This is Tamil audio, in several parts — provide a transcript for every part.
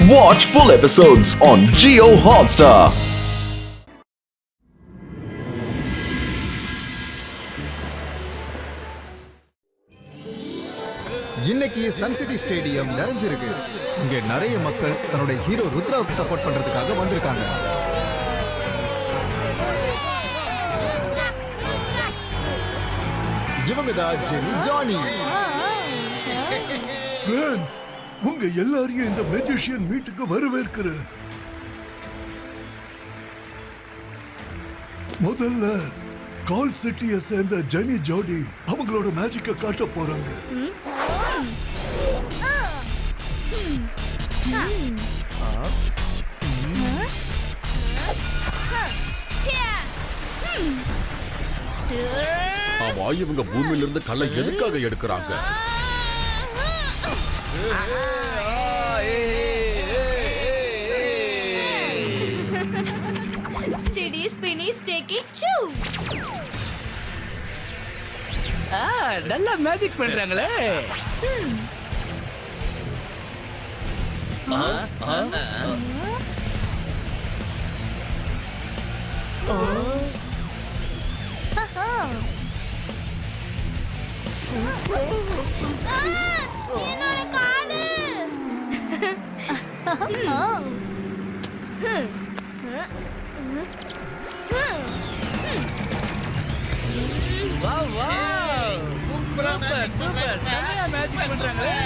Watch full episodes on Jio Hotstar. இன்னைக்கு சன் சிட்டி ஸ்டேடியம் நிறைஞ்சிருக்கு. இங்க நிறைய மக்கள் தன்னுடைய ஹீரோ ருத்ராவுக்கு சப்போர்ட் பண்றதுக்காக வந்திருக்காங்க. இவங்க தான் ஜெனி ஜானி. ஃப்ரெண்ட்ஸ், உங்க எல்லாரையும் இந்த மேஜிஷியன் மீட்டுக்கு வரவேற்கிறேன். முதல்ல கால் சிட்டியை சேர்ந்த ஜெனி ஜோடி அவங்களோட மேஜிக்க காட்ட போறாங்க. ஆமா, இவங்க பூமியில இருந்து கல்லை எதுக்காக எடுக்கிறாங்க? Steady, spinny, sticky, chew. நல்லா மேஜிக் பண்றாங்களே. என்னோட காலு. வாவ் வாவ், சூப்பர் சூப்பர், செமையா மேஜிக் பண்றாங்களே.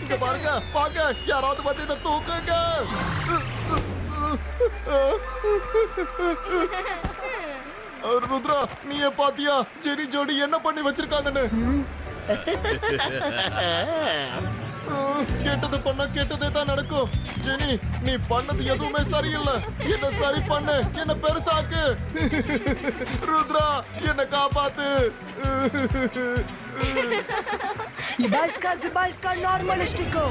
இங்க பாருங்க, பாக்க யாராவது பார்த்து இதை தூக்குங்க. ருத்ரா, நீயே பாத்தியா ஜெனி ஜோடி என்ன பண்ணி வச்சிருக்காங்கன்னு? கேட்டது பண்ண கேட்டதே தான் நடக்கும். ஜெனி, நீ பண்ணது எதுவுமே சரியில்லை. என்ன சரி பண்ணு, என்ன பெருசாக்கு. ருத்ரா, என்ன காப்பாத்து. Zibajska normalistiko.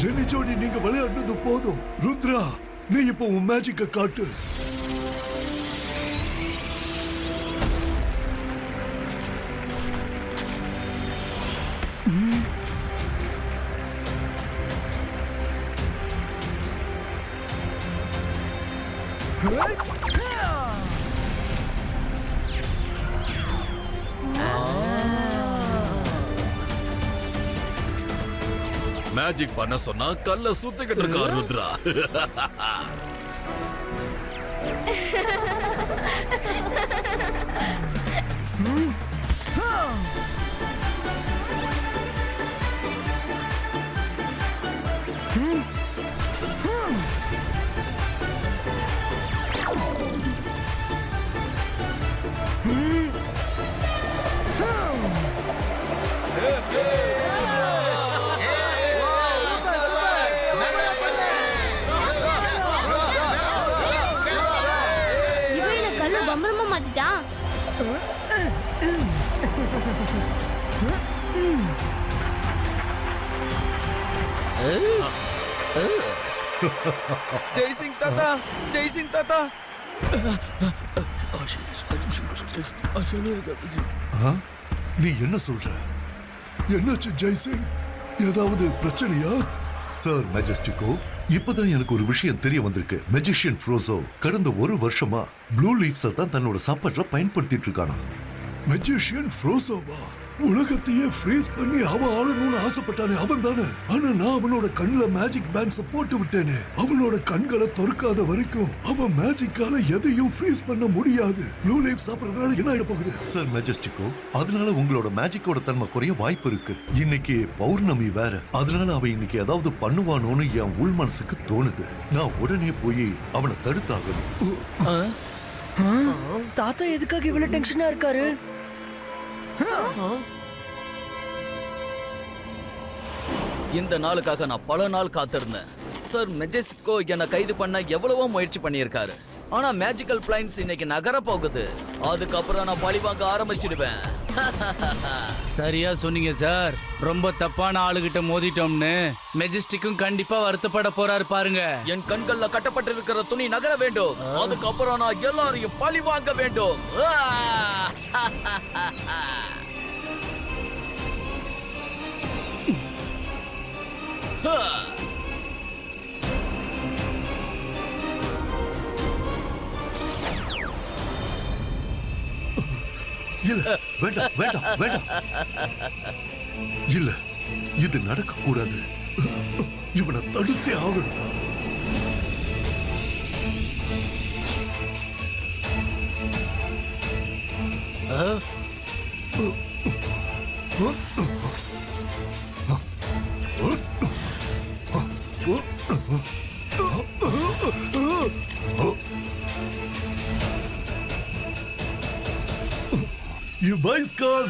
ஜெனி ஜோடி, நீங்க விளையாடுனது போதும். ருத்ரா, நீ இப்போ உன் மேஜிக்க காட்டு. மேஜிக் பண்ண சொன்னா கல்ல சுத்திக்கிட்டு இருக்கா ருத்ரா. இவன் என்ன கல்லு பம்பரமா மாத்திட்டான். ஜெய்சிங் தாத்தா, ஜெய்சிங் தாத்தா. நீ என்ன சொல்ற? என்னாச்சு ஜெய்சிங்? ஏதாவது பிரச்சனையா? சார் மெஜஸ்டிகோ, இப்பதான் எனக்கு ஒரு விஷயம் தெரிய வந்திருக்கு. மெஜிஷியன் ஃப்ரோசோ கடந்த ஒரு வருஷமா ப்ளூ லீவ்ஸை தான் தன்னோட சாப்பாட்டுல பயன்படுத்திட்டு இருக்கானா. மெஜிஷியன் ஃப்ரோசோவா? உலகத்தையே ஃப்ரீஸ் பண்ணி அவன் ஆளணும்னு ஆசைப்பட்டானே அவன் தானே. ஆனா நான் அவனோட கண்ணுல மேஜிக் பேண்ட்ஸ் போட்டு விட்டேனே. அவனோட கண்களை தொற்காத வரைக்கும் அவன் மேஜிக்கால எதையும் ஃப்ரீஸ் பண்ண முடியாது. ப்ளூ லீவ் சாப்பிடுறதுனால என்ன ஆயிட போகுது? சார் மெஜஸ்டிகோ, அதனால உங்களோட மேஜிக்கோட தன்மை குறைய வாய்ப்பு இருக்கு. இன்னைக்கு பௌர்ணமி வேற, அதனால அவன் இன்னைக்கு ஏதாவது பண்ணுவானோன்னு என் உள் மனசுக்கு தோணுது. நான் உடனே போய் அவனை தடுத்தாகணும். தாத்தா எதுக்காக இவ்வளவு டென்ஷனா இருக்காரு? இந்த நாளுக்காக நான் பல நாள் காத்திருந்தேன். சார் மெஜஸ்டிகோ என்னை கைது பண்ண எவ்வளவோ முயற்சி பண்ணியிருக்காரு. ஆனா மேஜிக்கல் பிளைன்ஸ் இன்னைக்கு நகர போகுது. அதுக்கப்புறம் நான் பழிவாங்க ஆரம்பிச்சிடுவேன். சரியா சொன்னீங்க சார். ரொம்ப தப்பான ஆளுகிட்ட மோதிட்டோம்னு மெஜஸ்டிக்கும் கண்டிப்பா வருத்தப்பட போறாரு பாருங்க. என் கண்கள்ல கட்டப்பட்டிருக்கிற துணி நகர வேண்டும். அதுக்கப்புறம் நான் எல்லாரையும் பழி வாங்க வேண்டும். இல்ல வேண்டாம் வேண்டாம் வேண்டாம். இல்ல இது நடக்க கூடாது. இவனை தடுத்தே ஆகணும்.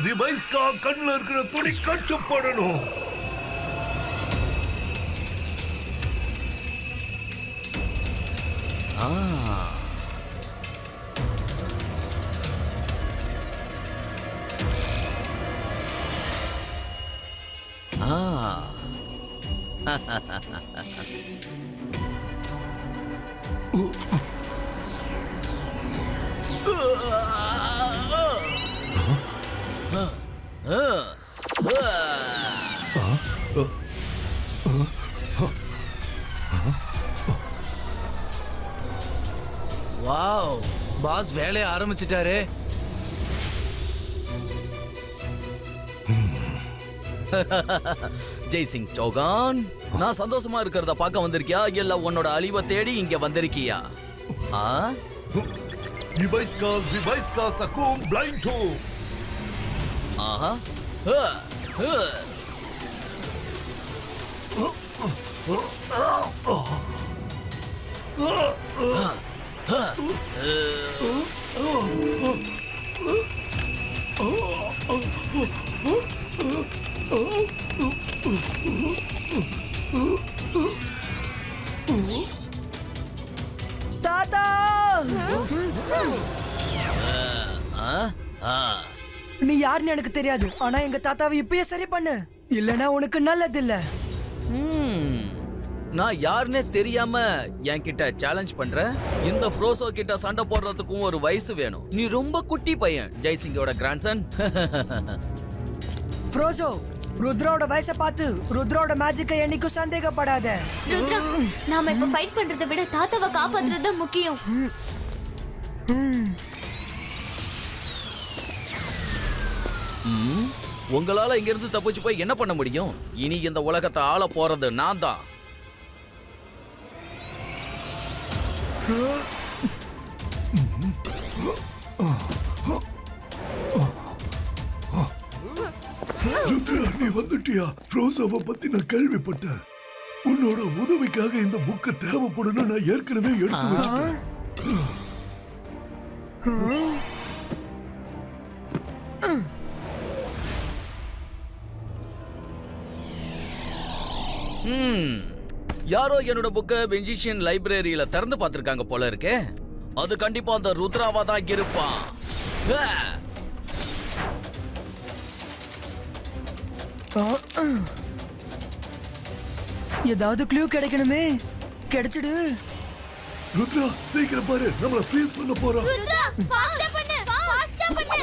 இவைஸ்கா கண்ணுல இருக்கிற துணி கட்டப்படணும். வாவ், பாஸ் வேலையை ஆரம்பிச்சிட்டாரு. ஜெய்சிங் சௌகான், நான் சந்தோஷமா இருக்கிறத பார்க்க வந்திருக்கியா இல்ல உன்னோட அழிவை தேடி இங்க வந்திருக்கியா? இவைஸ்கா சகும் பிளைண்டோ. ஆஹா. தாத்தா, நீ யாருன்னு எனக்கு தெரியாது. ஆனா எங்க தாத்தாவை இப்பயே சரி பண்ணு, இல்லனா உனக்கு நல்லது இல்ல. நான் யாருன்னே தெரியாம என்கிட்ட சேலஞ்ச் பண்ற? இந்த ஃப்ரோசோ கிட்ட சண்டை போடுறதுக்கும் ஒரு வயசு வேணும். நீ ரொம்ப குட்டி பையன், ஜெய்சிங்கோட கிராண்ட்சன். ஃப்ரோசோ, ருத்ராவோட வயசை பார்த்து ருத்ராவோட மேஜிக்கை என்னைக்கும் சந்தேகப்படாத. ருத்ரா, நாம இப்ப ஃபைட் பண்றதை விட தாத்தாவை காப்பாத்துறது தான் முக்கியம். உங்களால இங்க இருந்து தப்பிச்சு போய் என்ன பண்ண முடியும்? இனி இந்த உலகத்தை ஆள போறது நான் தான். ருத்ரா, நீ வந்துட்டியா? ஃப்ரோசோவை பத்தி நான் கேள்விப்பட்டேன். உன்னோட உதவிக்காக இந்த புக்கு தேவைப்படும்னு நான் ஏற்கனவே எடுத்து வச்சிட்டேன். யாரோ என்னோட புக்க பெஞ்சிஷியன் லைப்ரரியில திறந்து பார்த்திருக்காங்க போல இருக்கே. அது கண்டிப்பா அந்த ருத்ராவா தான் இருப்பான். ஏதாவது க்ளூ கிடைக்கணுமே. கிடைச்சிடு. ருத்ரா, சீக்கிரம் பாரு, நம்மள ஃப்ரீஸ் பண்ண போறான். ருத்ரா, ஃபாஸ்டா பண்ணு, ஃபாஸ்டா பண்ணு.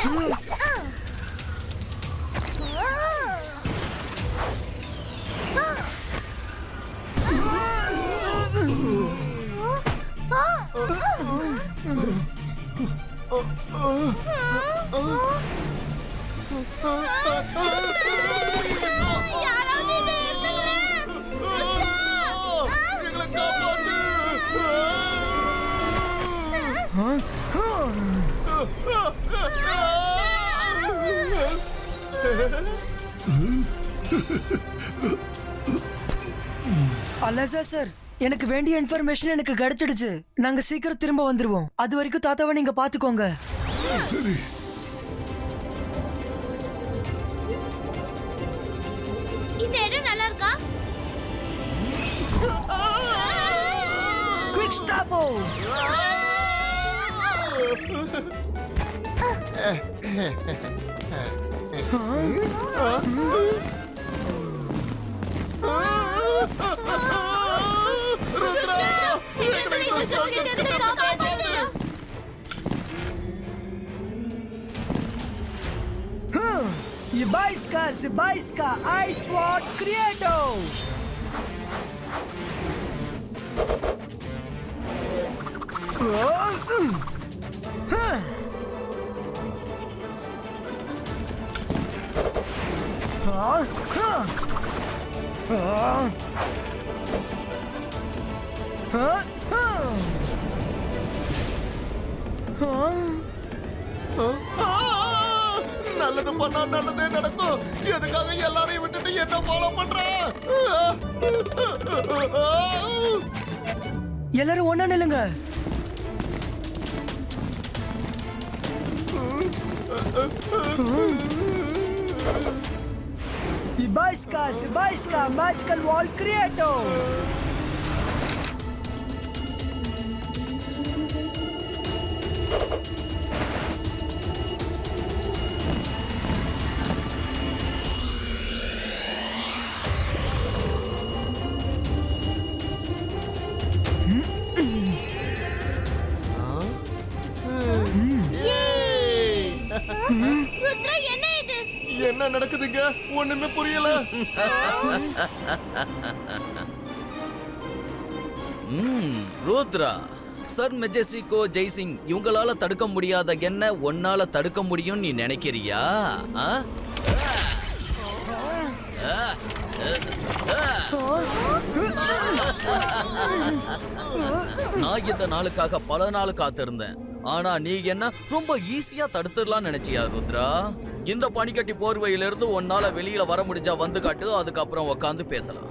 யாராவது இதை எடுத்துங்களேன். ருத்ரா, எங்களை காப்பாத்து. அலசா சார், எனக்கு வேண்டிய இன்ஃபர்மேஷன் எனக்கு கிடைச்சிடுச்சு. நாங்க சீக்கிரம் திரும்ப வந்துருவோம். அது வரைக்கும் தாத்தாவை நீங்க பாத்துக்கோங்க. சரி. இந்த இடம் நல்லா இருக்கா? குவிக் ஸ்டாப்போ. ருத்ரா எங்களை இந்த சர்க்கஸ் கிட்ட காப்பாத்து. Zibaiska, Ice Sword Creator! நல்லது பண்ணா நல்லதே நடக்கும். எதுக்காக எல்லாரையும் விட்டுட்டு என்ன ஃபாலோ பண்ற? எல்லாரும் ஒண்ணா நில்லுங்க. Zibaiska, Magical Wall Creator! Rudra, என்ன இது? என்ன நடக்குதுங்க? ஒண்ணுமே புரியல. ருத்ரா, சர் மெஜஸ்டிகோ, ஜெய்சிங் இவங்களால தடுக்க முடியாத என்ன ஒன்னால தடுக்க முடியும் நீ நினைக்கிறியா? நான் இந்த நாளுக்காக பல நாள் காத்திருந்தேன். ஆனா நீ என்ன ரொம்ப ஈஸியா தடுத்துடலாம் நினைச்சியா ருத்ரா? இந்த பனிக்கட்டி போர்வையிலிருந்து உன்னால வெளியில வர முடிஞ்சா வந்து காட்டு, அதுக்கப்புறம் உட்காந்து பேசலாம்.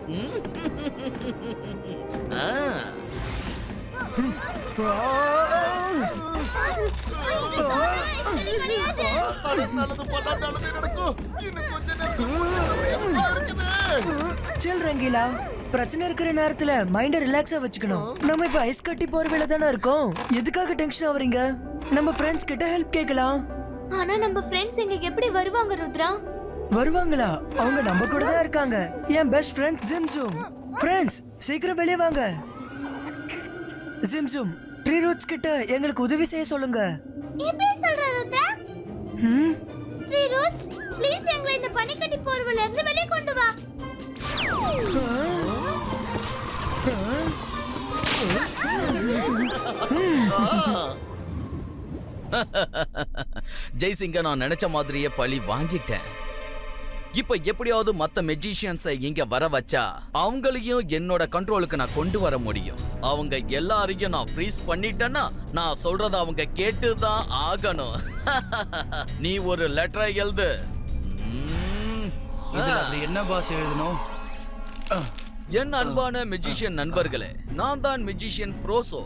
நல்லது பண்ணா நல்லதே நடக்கும். இன்னும் கொஞ்ச நேரத்துல இருக்குது. சில் ரங்கீலா, பிரச்சனை இருக்கிற நேரத்துல மைண்ட ரிலாக்ஸா வச்சுக்கணும். நம்ம இப்ப ஐஸ் கட்டி போர்வையில தானே இருக்கோம். எதுக்காக டென்ஷன் ஆவறீங்க? நம்ம ஃப்ரெண்ட்ஸ் கிட்ட ஹெல்ப் கேட்கலாம். ஆனா நம்ம ஃப்ரெண்ட்ஸ் இங்க எப்படி வருவாங்க ருத்ரா? வருவாங்களா? அவங்க நம்ம கூட தான் இருக்காங்க. என் பெஸ்ட் ஃப்ரெண்ட் ஜிம்சூம். ஃப்ரெண்ட்ஸ், சீக்கிரம் வெளியே வாங்க. ஜிம்சூம், ட்ரீ ரூட்ஸ் கிட்ட எங்களுக்கு உதவி செய்ய சொல்லுங்க. எப்படி சொல்ற ருத்ரா? ட்ரீ ரூட்ஸ், ப்ளீஸ் எங்களை இந்த பனிக்கட்டி போர்வையில இருந்து வெளியே கொண்டு வா. ஜெய்சிங்க நான் நினைச்ச மாதிரியே பழி வாங்கிட்டேன். இப்ப எப்படியாவது மத்த மெஜிஷியன்ஸை இங்க வர வச்சா அவங்களையும் என்னோட கண்ட்ரோலுக்கு நான் கொண்டு வர முடியும். அவங்க எல்லாரையும் நான் ஃப்ரீஸ் பண்ணிட்டேன்னா நான் சொல்றத அவங்க கேட்டுதான் ஆகணும். நீ ஒரு லெட்டரை எழுது. இதுல அப்படி என்ன பாஸ் எழுதணும்? என் அன்பான மெஜிஷியன் நண்பர்களே, நான் தான் மெஜிஷியன் ஃப்ரோசோ.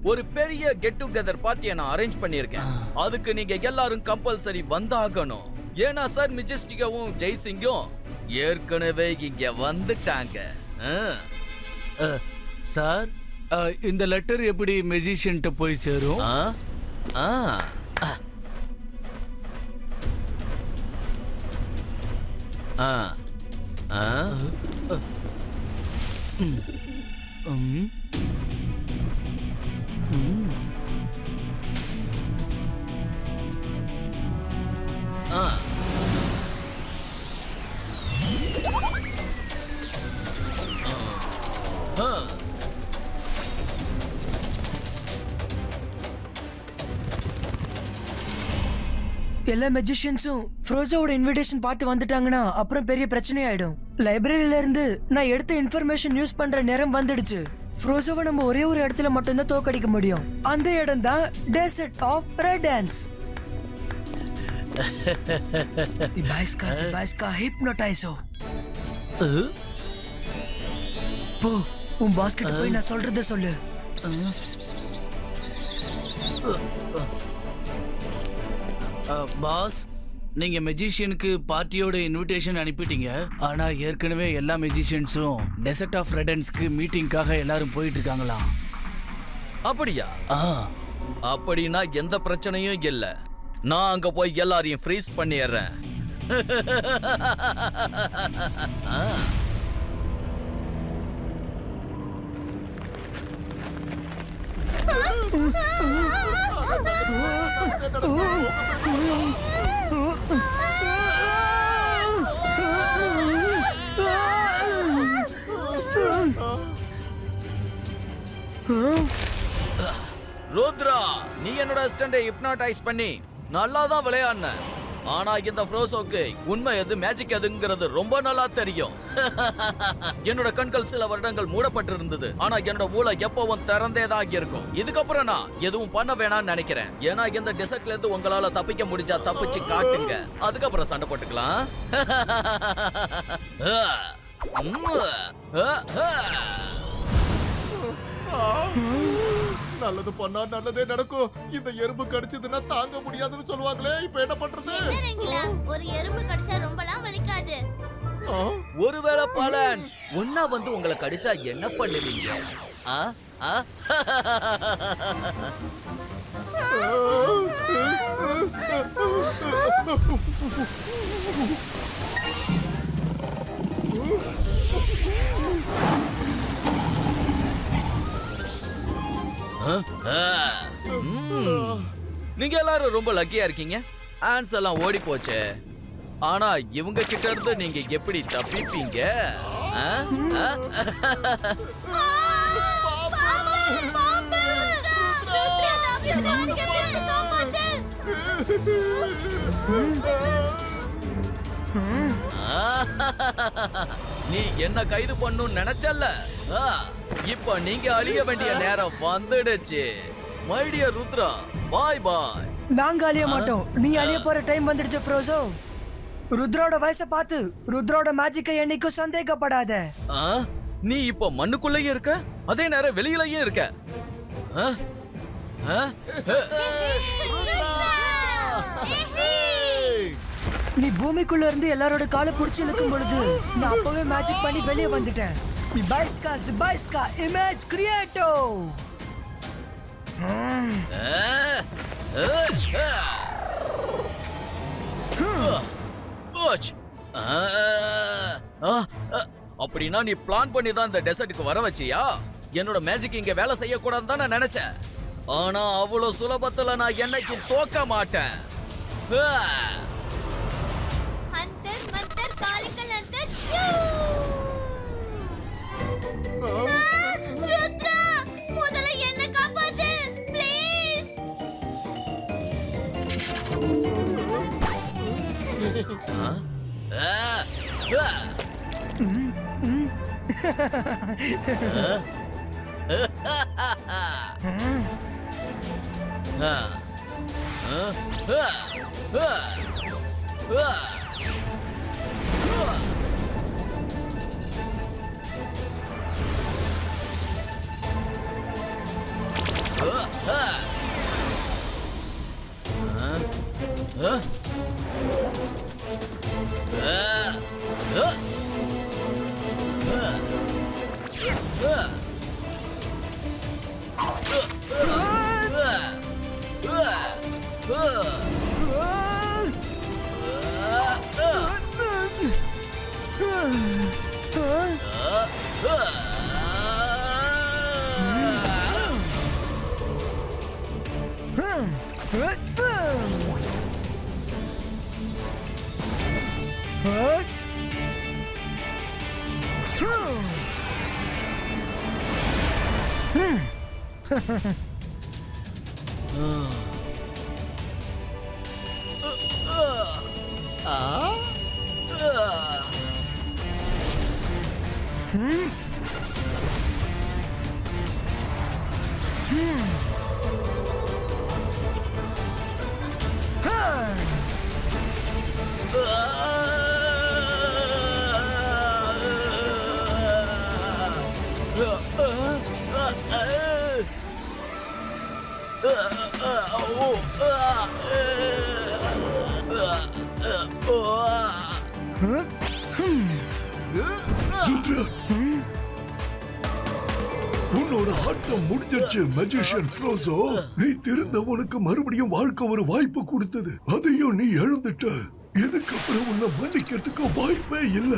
ஒரு பெரிய கெட் டுகெதர் பார்ட்டியை நான் அரேஞ்ச் பண்ணியிருக்கேன். அதுக்கு நீங்க எல்லாரும் கம்பல்சரி வந்தாகணும். ஏன்னா சார் மெஜஸ்டிகாவும் ஜெய்சிங்கும் ஏற்கனவே இங்க வந்துட்டாங்க. சார், இந்த லெட்டர் எப்படி மெஜிஷியன்ட்ட போய் சேரும்? எல்லா மெஜிஷியன்ஸும் ஃப்ரோசோவோட இன்விடேஷன் பார்த்து வந்துட்டாங்கன்னா அப்புறம் பெரிய பிரச்சனை ஆயிடும். லைப்ரரியில இருந்து நான் எடுத்த இன்ஃபர்மேஷன் யூஸ் பண்ற நேரம் வந்துடுச்சு. ஃப்ரோசோவை நம்ம ஒரே ஒரு இடத்துல மட்டும்தான் தோக்கடிக்க முடியும். அந்த இடம் தான் டெசர்ட் ஆஃப் ரெடான்ஸ். Zibaiska hypnotizo. போ, உன் பாஸ் கிட்ட போய் நான் சொல்றத சொல்லு. பாஸ், நீங்க மெஜிஷியனுக்கு பார்ட்டியோட இன்விடேஷன் அனுப்பிட்டீங்க. ஆனா ஏற்கனவே எல்லா மெஜிஷியன்ஸும் டெசர்ட் ஆஃப் ரெடன்ஸ்க்கு மீட்டிங்காக எல்லாரும் போயிட்டு இருக்காங்களாம். அப்படியா? அப்படின்னா எந்த பிரச்சனையும் இல்ல. நான் அங்க போய் எல்லாரையும் ஃப்ரீஸ் பண்ணிடுறேன். ருத்ரா, நீ என்னோட அசிஸ்டண்டை ஹிப்னாடைஸ் பண்ணி நல்லா தான் விளையாடின. ஆனா இந்த ஃப்ரோசோக்கு உண்மை எது மேஜிக் எதுங்கிறது ரொம்ப நல்லா தெரியும். என்னோட கண்கள் சில வருடங்கள் மூடப்பட்டிருந்தது, ஆனா என்னோட மூளை எப்பவும் திறந்தே தான் இருக்கும். இதுக்கப்புறம் நான் எதுவும் பண்ண வேணாம்னு நினைக்கிறேன். ஏன்னா இந்த டெசர்ட்ல இருந்து உங்களால தப்பிக்க முடிஞ்சா தப்பிச்சு காட்டுங்க, அதுக்கப்புறம் சண்டை போட்டுக்கலாம். நல்லது பண்ணா நல்லதே நடக்கும். இந்த எறும்பு கடிச்சதுன்னா தாங்க முடியாதுன்னு சொல்லுவாங்களே, இப்ப என்ன பண்றது? என்னங்கடா, ஒரு எறும்பு கடிச்சா ரொம்பலாம் வலிக்காது. ஒருவேளை பாலன்ஸ் ஒன்னா வந்து உங்களை கடிச்சா என்ன பண்ணுவீங்க? ஆ? ஆ? நீங்க எல்லாரும் ரொம்ப லக்கியா இருக்கீங்க. ஆன்ஸ் எல்லாம் ஓடி போச்சு. ஆனா இவங்க கிட்ட இருந்து நீங்க எப்படி தப்பிப்பீங்க? நீ என்ன கைது பண்ணும் நினைச்சல்ல, இப்ப நீங்க அழிய வேண்டிய நேரம் வந்துடுச்சு. மை டியர் ருத்ரா, பாய் பாய். நாங்க அழிய மாட்டோம், நீ அழிய போற டைம் வந்துடுச்சு ஃப்ரோசோ. ருத்ரோட வயசை பார்த்து ருத்ரோட மேஜிக்கை என்னைக்கும் சந்தேகப்படாத. நீ இப்ப மண்ணுக்குள்ளேயே இருக்க, அதே நேரம் வெளியிலயே இருக்க. நீ பூமிக்குள்ள இருந்து எல்லாரோட காலை புடிச்சு இழுக்கும் பொழுது நான் அப்பவே மேஜிக் பண்ணி வெளியே வந்துட்டேன். ஜிபாய்ஸ்கா இமேஜ் கிரியேட்டோ. அப்படின்னா நீ பிளான் பண்ணி தான் இந்த டெசர்ட்டுக்கு வர வச்சியா? என்னோட மேஜிக் இங்க வேலை செய்யக்கூடாதுன்னு தான் நான் நினைச்சேன். ஆனா அவ்வளவு சுலபத்துல நான் என்னைக்கு தோக்க மாட்டேன். அந்தர் மந்தர் காலிக்கல் அந்தர். ருத்ரா, முதல்ல என்ன காப்பாத்து ப்ளீஸ். உன்னோட ஆட்டம் முடிஞ்சிருச்சு மெஜிஷியன் ஃப்ரோசோ. நீ திருந்தவனுக்கு மறுபடியும் வாழ்க்கை ஒரு வாய்ப்பு கொடுத்தது, அதையும் நீ இழந்துட்ட. இதுக்கப்புறம் உன்னை மன்னிக்கிறதுக்கு வாய்ப்பே இல்ல.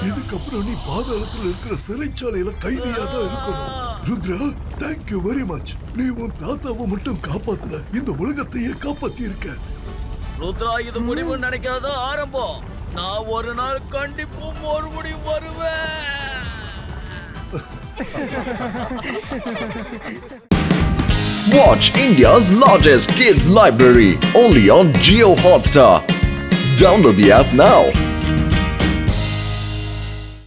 இதுக்கப்புறம் நீ பாதாளத்துல இருக்கிற சிறைச்சாலையில கைதியா தான் இருக்கணும். Rudra, thank you very much. நீ உன் தாத்தாவை மட்டும் காப்பாத்தல, இந்த உலகத்தையே காப்பாத்தி இருக்க. ருத்ரா, இது முடிவு நினைக்காத ஆரம்பம். நான் ஒரு நாள் கண்டிப்பா மறுபடியும் வருவேன். Watch India's largest kids library only on Jio Hotstar. Download the app now.